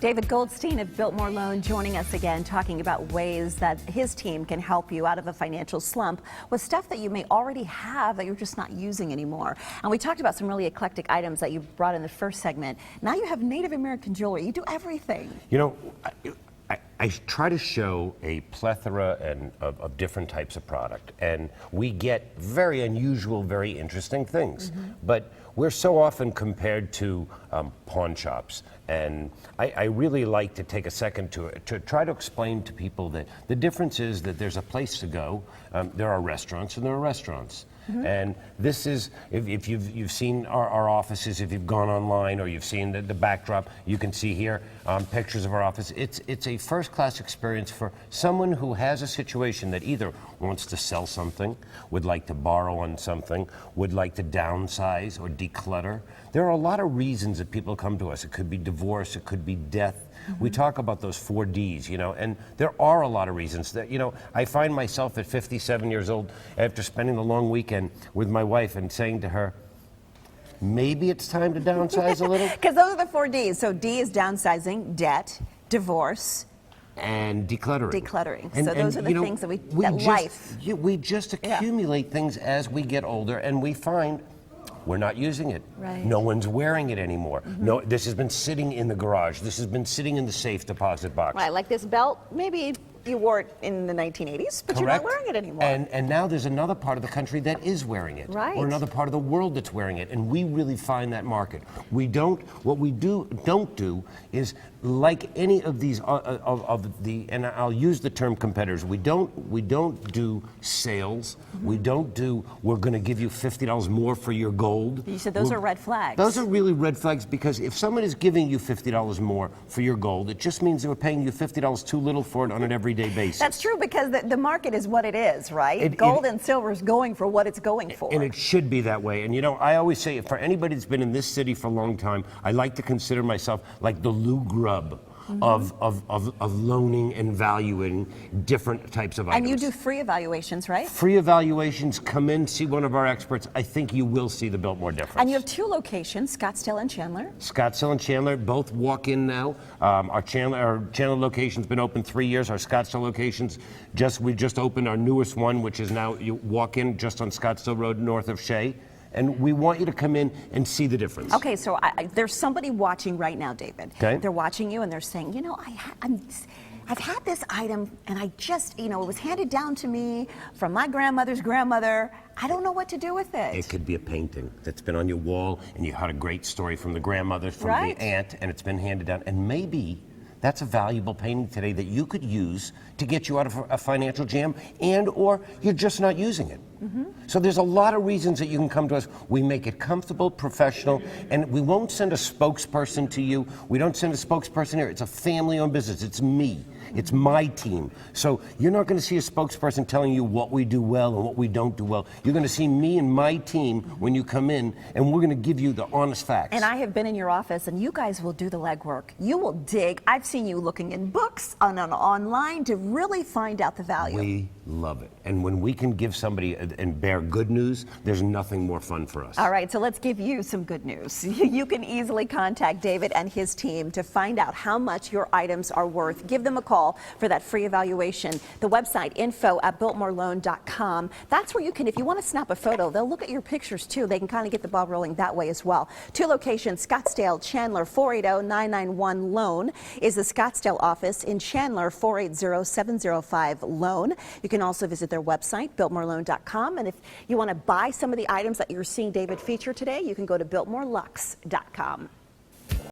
David Goldstein of Biltmore Loan joining us again, talking about ways that his team can help you out of a financial slump with stuff that you may already have that you're just not using anymore. And we talked about some really eclectic items that you brought in the first segment. Now you have Native American jewelry. You do everything. You know, I try to show a plethora of different types of product, and we get very unusual, very interesting things. But we're so often compared to pawn shops, and I really like to take a second to try to explain to people that the difference is that there's a place to go. There are restaurants and there are restaurants. And this is, if you've seen our offices, if you've gone online or you've seen the backdrop, you can see here pictures of our office. It's a first-class experience for someone who has a situation that either wants to sell something, would like to borrow on something, would like to downsize or declutter. There are a lot of reasons that people come to us. It could be divorce, it could be death. We talk about those 4 Ds, you know, and there are a lot of reasons that, you know, I find myself at 57 years old after spending the long weekend with my wife and saying to her, maybe it's time to downsize a little. Because those are the 4 Ds. So D is downsizing, debt, divorce, and decluttering. So those are the things that we just accumulate things as we get older, and we find we're not using it. Right. No one's wearing it anymore. No, this has been sitting in the garage. This has been sitting in the safe deposit box. Right, like this belt, maybe you wore it in the 1980s, but You're not wearing it anymore. And now there's another part of the country that is wearing it. Right. Or another part of the world that's wearing it. And we really find that market. What we don't do is, like any of these and I'll use the term competitors, we don't do sales. We don't do, we're going to give you $50 more for your gold. You said those are red flags. Those are really red flags, because if someone is giving you $50 more for your gold, it just means they're paying you $50 too little for it on an everyday basis. That's true, because the market is what it is, right? Gold and silver is going for what it's going for. And it should be that way. And you know, I always say, for anybody that's been in this city for a long time, I like to consider myself like the Lou Grubb of loaning and valuing different types of items. And you do free evaluations, right? Free evaluations. Come in, see one of our experts. I think you will see the Biltmore difference. And you have 2 locations, Scottsdale and Chandler. Scottsdale and Chandler, both walk-in now. Our Chandler location's been open 3 years. Our Scottsdale locations, we just opened our newest one, which is now you walk in just on Scottsdale Road north of Shea. And we want you to come in and see the difference. Okay, so there's somebody watching right now, David. Okay. They're watching you and they're saying, you know, I've had this item and I just, you know, it was handed down to me from my grandmother's grandmother. I don't know what to do with it. It could be a painting that's been on your wall and you had a great story from the grandmother, from the aunt, and it's been handed down. And maybe that's a valuable painting today that you could use to get you out of a financial jam, or you're just not using it. So there's a lot of reasons that you can come to us. We make it comfortable, professional, and we won't send a spokesperson to you. We don't send a spokesperson here. It's a family-owned business. It's me. It's my team. So you're not going to see a spokesperson telling you what we do well and what we don't do well. You're going to see me and my team when you come in, and we're going to give you the honest facts. And I have been in your office, and you guys will do the legwork. You will dig. I've seen you looking in books and online to really find out the value. We love it. And when we can give somebody and bear good news, there's nothing more fun for us. All right, so let's give you some good news. You can easily contact David and his team to find out how much your items are worth. Give them a call for that free evaluation. The website, info@biltmoreloan.com. That's where you can, if you want to snap a photo, they'll look at your pictures too. They can kind of get the ball rolling that way as well. 2 locations, Scottsdale, Chandler. 480-991-LOAN is the Scottsdale office. In Chandler, 480-705-LOAN. You can also visit their website, biltmoreloan.com. And if you want to buy some of the items that you're seeing David feature today, you can go to biltmorelux.com.